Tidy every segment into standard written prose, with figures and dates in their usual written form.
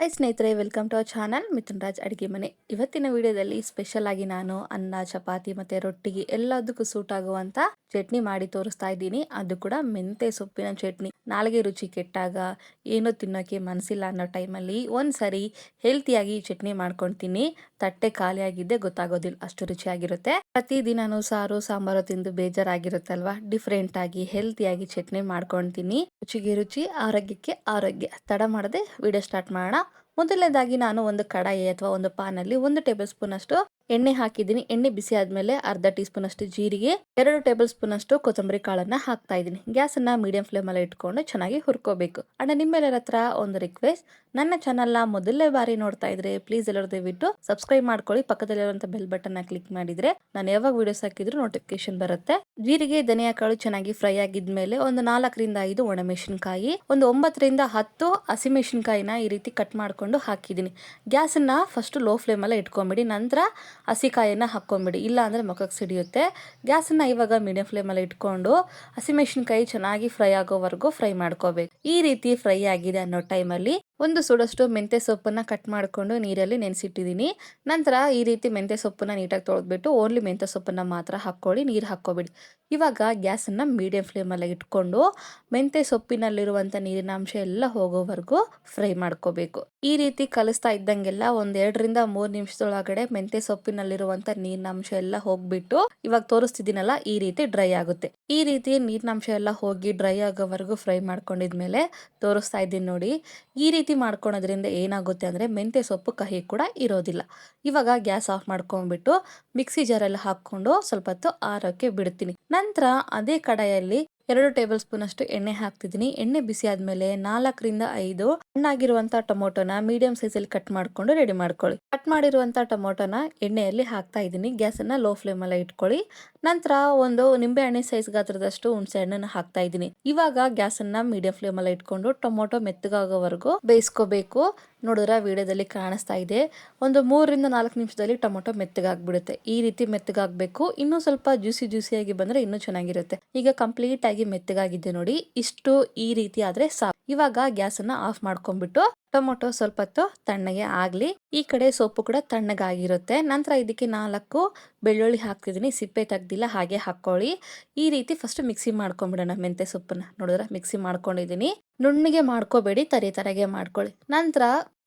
Hi ಸ್ನೇಹಿತರೆ, welcome to our channel Mithun Raj ಅಡುಗೆ ಮನೆ. ಇವತ್ತಿನ ವಿಡಿಯೋದಲ್ಲಿ ಸ್ಪೆಷಲ್ ಆಗಿ ನಾನು ಅನ್ನ, ಚಪಾತಿ ಮತ್ತು ರೊಟ್ಟಿಗೆ ಎಲ್ಲದಕ್ಕೂ ಸೂಟ್ ಆಗುವಂಥ ಚಟ್ನಿ ಮಾಡಿ ತೋರಿಸ್ತಾ ಇದ್ದೀನಿ. ಅದು ಕೂಡ ಮೆಂತೆ ಸೊಪ್ಪಿನ ಚಟ್ನಿ. ನಾಲ್ಗೆ ರುಚಿ ಕೆಟ್ಟಾಗ, ಏನೋ ತಿನ್ನೋಕ್ಕೆ ಮನಸ್ಸಿಲ್ಲ ಅನ್ನೋ ಟೈಮಲ್ಲಿ ಒಂದ್ಸರಿ ಹೆಲ್ತಿಯಾಗಿ ಚಟ್ನಿ ಮಾಡ್ಕೊಳ್ತೀನಿ. ತಟ್ಟೆ ಖಾಲಿಯಾಗಿದ್ದೆ ಗೊತ್ತಾಗೋದಿಲ್ಲ, ಅಷ್ಟು ರುಚಿಯಾಗಿರುತ್ತೆ. ಪ್ರತಿದಿನಾನು ಸಾರು ಸಾಂಬಾರು ತಿಂದು ಬೇಜಾರಾಗಿರುತ್ತಲ್ವಾ, ಡಿಫ್ರೆಂಟ್ ಆಗಿ ಹೆಲ್ತಿಯಾಗಿ ಚಟ್ನಿ ಮಾಡ್ಕೊಳ್ತೀನಿ. ರುಚಿಗೆ ರುಚಿ, ಆರೋಗ್ಯಕ್ಕೆ ಆರೋಗ್ಯ. ತಡ ಮಾಡದೆ ವಿಡಿಯೋ ಸ್ಟಾರ್ಟ್ ಮಾಡೋಣ. ಮೊದಲನೇದಾಗಿ ನಾನು ಒಂದು ಕಡಾಯಿ ಅಥವಾ ಒಂದು ಪಾನಲ್ಲಿ 1 ಟೇಬಲ್ ಸ್ಪೂನ್ ಅಷ್ಟು ಎಣ್ಣೆ ಹಾಕಿದ್ದೀನಿ. ಎಣ್ಣೆ ಬಿಸಿ ಆದ್ಮೇಲೆ ಅರ್ಧ ಟೀ ಸ್ಪೂನ್ ಅಷ್ಟು ಜೀರಿಗೆ, 2 ಟೇಬಲ್ ಸ್ಪೂನ್ ಅಷ್ಟು ಕೊತ್ತಂಬರಿ ಕಾಳನ್ನ ಹಾಕ್ತಾ ಇದ್ದೀನಿ. ಗ್ಯಾಸ್ ಅನ್ನ ಮೀಡಿಯಂ ಫ್ಲೇಮ್ ಅಲ್ಲಿ ಇಟ್ಕೊಂಡು ಚೆನ್ನಾಗಿ ಹುರ್ಕೋಬೇಕು. ಅಣ್ಣ, ನಿಮ್ಮೆಲ್ಲರ ಹತ್ರ ಒಂದು ರಿಕ್ವೆಸ್ಟ್, ನನ್ನ ಚಾನಲ್ ನ ಮೊದಲನೇ ಬಾರಿ ನೋಡ್ತಾ ಇದ್ರೆ ಪ್ಲೀಸ್ ಎಲ್ಲರೂ ದಯವಿಟ್ಟು ಸಬ್ಸ್ಕ್ರೈಬ್ ಮಾಡ್ಕೊಳ್ಳಿ. ಪಕ್ಕದಲ್ಲಿರುವಂತ ಬೆಲ್ ಬಟನ್ ನ ಕ್ಲಿಕ್ ಮಾಡಿದ್ರೆ ನಾನು ಯಾವಾಗ ವಿಡಿಯೋಸ್ ಹಾಕಿದ್ರು ನೋಟಿಫಿಕೇಶನ್ ಬರುತ್ತೆ. ಜೀರಿಗೆ, ಧನಿಯಾ ಕಾಳು ಚೆನ್ನಾಗಿ ಫ್ರೈ ಆಗಿದ್ಮೇಲೆ ಒಂದು 4 ರಿಂದ 5 ಒಣಮೆಣಸಿನಕಾಯಿ, ಒಂದು 9 ರಿಂದ 10 ಹಸಿಮೆಣಸಿನಕಾಯಿನ ಈ ರೀತಿ ಕಟ್ ಮಾಡ್ಕೊಂಡು ಹಾಕಿದ್ದೀನಿ. ಗ್ಯಾಸನ್ನ ಫಸ್ಟ್ ಲೋ ಫ್ಲೇಮ್ ಅಲ್ಲೇ ಇಟ್ಕೊಂಬಿಡಿ, ನಂತರ ಹಸಿಕಾಯಿನ ಹಾಕ್ಕೊಂಬಿಡಿ, ಇಲ್ಲ ಅಂದರೆ ಮುಖಕ್ಕೆ ಸಿಡಿಯುತ್ತೆ. ಗ್ಯಾಸನ್ನು ಇವಾಗ ಮೀಡಿಯಂ ಫ್ಲೇಮಲ್ಲಿ ಇಟ್ಕೊಂಡು ಹಸಿಮೆಣಸಿನ್ಕಾಯಿ ಚೆನ್ನಾಗಿ ಫ್ರೈ ಆಗೋವರೆಗೂ ಫ್ರೈ ಮಾಡ್ಕೋಬೇಕು. ಈ ರೀತಿ ಫ್ರೈ ಆಗಿದೆ ಅನ್ನೋ ಟೈಮಲ್ಲಿ ಒಂದು ಸುಡಷ್ಟು ಮೆಂತ್ಯ ಸೊಪ್ಪನ್ನು ಕಟ್ ಮಾಡಿಕೊಂಡು ನೀರಲ್ಲಿ ನೆನೆಸಿಟ್ಟಿದ್ದೀನಿ. ನಂತರ ಈ ರೀತಿ ಮೆಂತ್ಯ ಸೊಪ್ಪನ್ನು ನೀಟಾಗಿ ತೊಳೆದ್ಬಿಟ್ಟು ಓನ್ಲಿ ಮೆಂತ್ಯ ಸೊಪ್ಪನ್ನು ಮಾತ್ರ ಹಾಕ್ಕೊಳ್ಳಿ, ನೀರು ಹಾಕ್ಕೋಬೇಡಿ. ಇವಾಗ ಗ್ಯಾಸನ್ನು ಮೀಡಿಯಂ ಫ್ಲೇಮಲ್ಲಿ ಇಟ್ಕೊಂಡು ಮೆಂತ್ಯ ಸೊಪ್ಪಿನಲ್ಲಿರುವಂಥ ನೀರಿನ ಅಂಶ ಎಲ್ಲ ಹೋಗೋವರೆಗೂ ಫ್ರೈ ಮಾಡ್ಕೋಬೇಕು. ಈ ರೀತಿ ಕಲಿಸ್ತಾ ಇದ್ದಂಗೆಲ್ಲ 1-2 ರಿಂದ 3 ನಿಮಿಷದೊಳಗಡೆ ಮೆಂತ್ಯ ಸೊಪ್ಪಿನಲ್ಲಿರುವಂಥ ನೀರಿನ ಅಂಶ ಎಲ್ಲ ಹೋಗ್ಬಿಟ್ಟು ಇವಾಗ ತೋರಿಸ್ತಿದ್ದೀನಲ್ಲ, ಈ ರೀತಿ ಡ್ರೈ ಆಗುತ್ತೆ. ಈ ರೀತಿ ನೀರಿನ ಅಂಶ ಎಲ್ಲ ಹೋಗಿ ಡ್ರೈ ಆಗೋವರೆಗೂ ಫ್ರೈ ಮಾಡ್ಕೊಂಡಿದ್ಮೇಲೆ ತೋರಿಸ್ತಾ ಇದ್ದೀನಿ ನೋಡಿ. ಈ ರೀತಿ ಮಾಡ್ಕೊಳೋದ್ರಿಂದ ಏನಾಗುತ್ತೆ ಅಂದರೆ ಮೆಂತ್ಯ ಸೊಪ್ಪು ಕಹಿ ಕೂಡ ಇರೋದಿಲ್ಲ. ಇವಾಗ ಗ್ಯಾಸ್ ಆಫ್ ಮಾಡ್ಕೊಂಡ್ಬಿಟ್ಟು ಮಿಕ್ಸಿ ಜಾರಲ್ಲಿ ಹಾಕ್ಕೊಂಡು ಸ್ವಲ್ಪ ಹೊತ್ತು ಆರೋಕ್ಕೆ ಬಿಡ್ತೀನಿ. ನಂತರ ಅದೇ ಕಡಾಯಲ್ಲಿ 2 ಟೇಬಲ್ ಸ್ಪೂನ್ ಅಷ್ಟು ಎಣ್ಣೆ ಹಾಕ್ತಿದ್ದೀನಿ. ಎಣ್ಣೆ ಬಿಸಿ ಆದ್ಮೇಲೆ 4 ರಿಂದ 5 ಹಣ್ಣಾಗಿರುವಂತ ಟೊಮೊಟೊನ ಮೀಡಿಯಂ ಸೈಜಲ್ಲಿ ಕಟ್ ಮಾಡ್ಕೊಂಡು ರೆಡಿ ಮಾಡ್ಕೊಳ್ಳಿ. ಕಟ್ ಮಾಡಿರುವಂತ ಟೊಮೊಟೊನ ಎಣ್ಣೆಯಲ್ಲಿ ಹಾಕ್ತಾ ಇದ್ದೀನಿ. ಗ್ಯಾಸನ್ನ ಲೋ ಫ್ಲೇಮ್ ಅಲ್ಲೇ ಇಟ್ಕೊಳ್ಳಿ. ನಂತರ ಒಂದು ನಿಂಬೆ ಹಣ್ಣೆ ಸೈಜ್ ಗಾತ್ರದಷ್ಟು ಹುಣಸೆ ಹಣ್ಣನ್ನು ಹಾಕ್ತಾ ಇದ್ದೀನಿ. ಇವಾಗ ಗ್ಯಾಸನ್ನ ಮೀಡಿಯಂ ಫ್ಲೇಮ್ ಅಲ್ಲೇ ಇಟ್ಕೊಂಡು ಟೊಮೊಟೊ ಮೆತ್ತಗಾಗೋವರೆಗೂ ಬೇಯಿಸ್ಕೋಬೇಕು. ನೋಡಿದ್ರೆ ವಿಡಿಯೋದಲ್ಲಿ ಕಾಣಿಸ್ತಾ ಇದೆ, ಒಂದು 3 ರಿಂದ 4 ನಿಮಿಷದಲ್ಲಿ ಟೊಮೊಟೊ ಮೆತ್ತಗಾಗ್ಬಿಡುತ್ತೆ. ಈ ರೀತಿ ಮೆತ್ತಗಾಗಬೇಕು. ಇನ್ನೂ ಸ್ವಲ್ಪ ಜ್ಯೂಸಿಯಾಗಿ ಬಂದ್ರೆ ಇನ್ನೂ ಚೆನ್ನಾಗಿರುತ್ತೆ. ಈಗ ಕಂಪ್ಲೀಟ್ ಆಗಿ ಮೆತ್ತಗಾಗಿದೆ ನೋಡಿ, ಇಷ್ಟು ಈ ರೀತಿ ಆದ್ರೆ ಸಾಕು. ಇವಾಗ ಗ್ಯಾಸನ್ನ ಆಫ್ ಮಾಡ್ಕೊಂಡ್ಬಿಟ್ಟು ಟೊಮೊಟೊ ಸ್ವಲ್ಪ ಹೊತ್ತು ತಣ್ಣಗೆ ಆಗ್ಲಿ. ಈ ಕಡೆ ಸೊಪ್ಪು ಕೂಡ ತಣ್ಣಗಾಗಿರುತ್ತೆ. ನಂತರ ಇದಕ್ಕೆ 4 ಬೆಳ್ಳುಳ್ಳಿ ಹಾಕ್ತಿದ್ದೀನಿ, ಸಿಪ್ಪೆ ತೆಗ್ದಿಲ್ಲ, ಹಾಗೆ ಹಾಕೊಳ್ಳಿ. ಈ ರೀತಿ ಫಸ್ಟ್ ಮಿಕ್ಸಿ ಮಾಡ್ಕೊಂಡ್ಬಿಡೋಣ. ಮೆಂತ್ಯ ಸೊಪ್ಪನ್ನ ನೋಡಿದ್ರೆ ಮಿಕ್ಸಿ ಮಾಡ್ಕೊಂಡಿದ್ದೀನಿ. ನುಣ್ಣಗೆ ಮಾಡ್ಕೋಬೇಡಿ, ತರಗೆ ಮಾಡ್ಕೊಳ್ಳಿ. ನಂತರ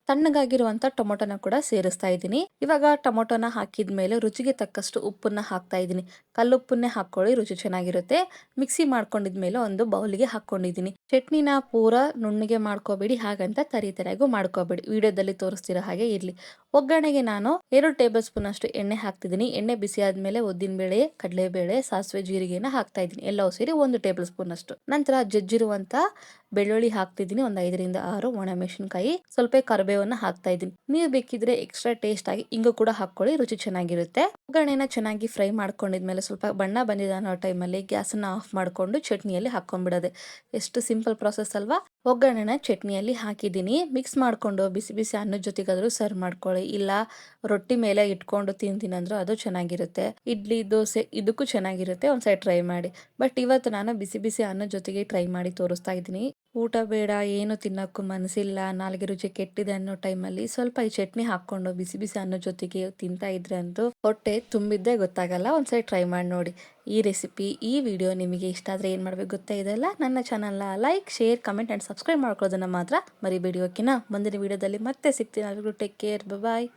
ತಣ್ಣಗಾಗಿರುವಂತ ಟೊಮೊಟೊನ ಕೂಡ ಸೇರಿಸ್ತಾ ಇದ್ದೀನಿ. ಇವಾಗ ಟೊಮೊಟೊನ ಹಾಕಿದ್ಮೇಲೆ ರುಚಿಗೆ ತಕ್ಕಷ್ಟು ಉಪ್ಪನ್ನ ಹಾಕ್ತಾ ಇದ್ದೀನಿ. ಕಲ್ಲುಪ್ಪನ್ನೇ ಹಾಕೊಳ್ಳಿ, ರುಚಿ ಚೆನ್ನಾಗಿರುತ್ತೆ. ಮಿಕ್ಸಿ ಮಾಡ್ಕೊಂಡಿದ್ಮೇಲೆ ಒಂದು ಬೌಲಿಗೆ ಹಾಕೊಂಡಿದ್ದೀನಿ. ಚಟ್ನಿನ ಪೂರ ನುಣ್ಣಗೆ ಮಾಡ್ಕೋಬೇಡಿ, ಹಾಗಂತ ತರಿಯಾಗೂ ಮಾಡ್ಕೋಬೇಡಿ. ವಿಡಿಯೋದಲ್ಲಿ ತೋರಿಸ್ತಿರೋ ಹಾಗೆ ಇರ್ಲಿ. ಒಗ್ಗರಣೆಗೆ ನಾನು 2 ಟೇಬಲ್ ಸ್ಪೂನ್ ಅಷ್ಟು ಎಣ್ಣೆ ಹಾಕ್ತಿದ್ದೀನಿ. ಎಣ್ಣೆ ಬಿಸಿ ಆದ್ಮೇಲೆ ಉದ್ದಿನಬೇಳೆ, ಕಡಲೆಬೇಳೆ, ಸಾಸಿವೆ, ಜೀರಿಗೆನ ಹಾಕ್ತಾ ಇದ್ದೀನಿ. ಎಲ್ಲವೂ ಸೇರಿ 1 ಟೇಬಲ್ ಸ್ಪೂನ್ ಅಷ್ಟು. ನಂತರ ಜಜ್ಜಿರುವಂತ ಬೆಳ್ಳುಳ್ಳಿ ಹಾಕ್ತಿದ್ದೀನಿ. ಒಂದು 5 ರಿಂದ 6 ಒಣಮೆಣಸಿನಕಾಯಿ, ಸ್ವಲ್ಪ ಕರಿಬೇವನ್ನ ಹಾಕ್ತಾ ಇದ್ದೀನಿ. ನೀವು ಬೇಕಿದ್ರೆ ಎಕ್ಸ್ಟ್ರಾ ಟೇಸ್ಟ್ ಆಗಿ ಇಂಗು ಕೂಡ ಹಾಕೊಳ್ಳಿ, ರುಚಿ ಚೆನ್ನಾಗಿರುತ್ತೆ. ಒಗ್ಗರಣೆನ ಚೆನ್ನಾಗಿ ಫ್ರೈ ಮಾಡ್ಕೊಂಡಿದ್ಮೇಲೆ ಸ್ವಲ್ಪ ಬಣ್ಣ ಬಂದಿದೆ ಅನ್ನೋ ಟೈಮಲ್ಲಿ ಗ್ಯಾಸನ್ನ ಆಫ್ ಮಾಡ್ಕೊಂಡು ಚಟ್ನಿಯಲ್ಲಿ ಹಾಕೊಂಡ್ಬಿಡೋದೆ. ಎಷ್ಟು ಸಿಂಪಲ್ ಪ್ರಾಸೆಸ್ ಅಲ್ವಾ. ಒಗ್ಗರಣೆನ ಚಟ್ನಿಯಲ್ಲಿ ಹಾಕಿದ್ದೀನಿ. ಮಿಕ್ಸ್ ಮಾಡ್ಕೊಂಡು ಬಿಸಿ ಬಿಸಿ ಅನ್ನದ ಜೊತೆಗಾದ್ರೂ ಸರ್ವ್ ಮಾಡ್ಕೊಳ್ಳಿ, ಇಲ್ಲ ರೊಟ್ಟಿ ಮೇಲೆ ಇಟ್ಕೊಂಡು ತಿಂತೀನಿ ಅಂದ್ರೂ ಅದು ಚೆನ್ನಾಗಿರುತ್ತೆ. ಇಡ್ಲಿ, ದೋಸೆ ಇದಕ್ಕೂ ಚೆನ್ನಾಗಿರುತ್ತೆ. ಒಂದ್ಸರಿ ಟ್ರೈ ಮಾಡಿ. ಬಟ್ ಇವತ್ತು ನಾನು ಬಿಸಿ ಬಿಸಿ ಅನ್ನದ ಜೊತೆಗೆ ಟ್ರೈ ಮಾಡಿ ತೋರಿಸ್ತಾ ಇದ್ದೀನಿ. ಊಟ ಬೇಡ, ಏನು ತಿನ್ನೋಕ್ಕೂ ಮನಸ್ಸಿಲ್ಲ, ನಾಲ್ಗೆ ರುಚಿ ಕೆಟ್ಟಿದೆ ಅನ್ನೋ ಟೈಮಲ್ಲಿ ಸ್ವಲ್ಪ ಈ ಚಟ್ನಿ ಹಾಕ್ಕೊಂಡು ಬಿಸಿ ಬಿಸಿ ಅನ್ನೋ ಜೊತೆಗೆ ತಿಂತಾ ಇದ್ರೆ ಅಂತೂ ಹೊಟ್ಟೆ ತುಂಬಿದ್ದೇ ಗೊತ್ತಾಗಲ್ಲ. ಒಂದ್ಸರಿ ಟ್ರೈ ಮಾಡಿ ನೋಡಿ ಈ ರೆಸಿಪಿ. ಈ ವಿಡಿಯೋ ನಿಮಗೆ ಇಷ್ಟ ಆದರೆ ಏನು ಮಾಡಬೇಕು ಗೊತ್ತಾ, ಇದೆಲ್ಲ ನನ್ನ ಚಾನಲ್ನ like, share, comment and subscribe ಮಾಡ್ಕೊಳ್ಳೋದನ್ನು ಮಾತ್ರ ಮರಿಬೇಡಿ. ಓಕೆನಾ? ಮುಂದಿನ ವಿಡಿಯೋದಲ್ಲಿ ಮತ್ತೆ ಸಿಗ್ತೀನಿ. ಎಲ್ಲರಿಗೂ ಟೇಕ್ ಕೇರ್, ಬಾಯ್.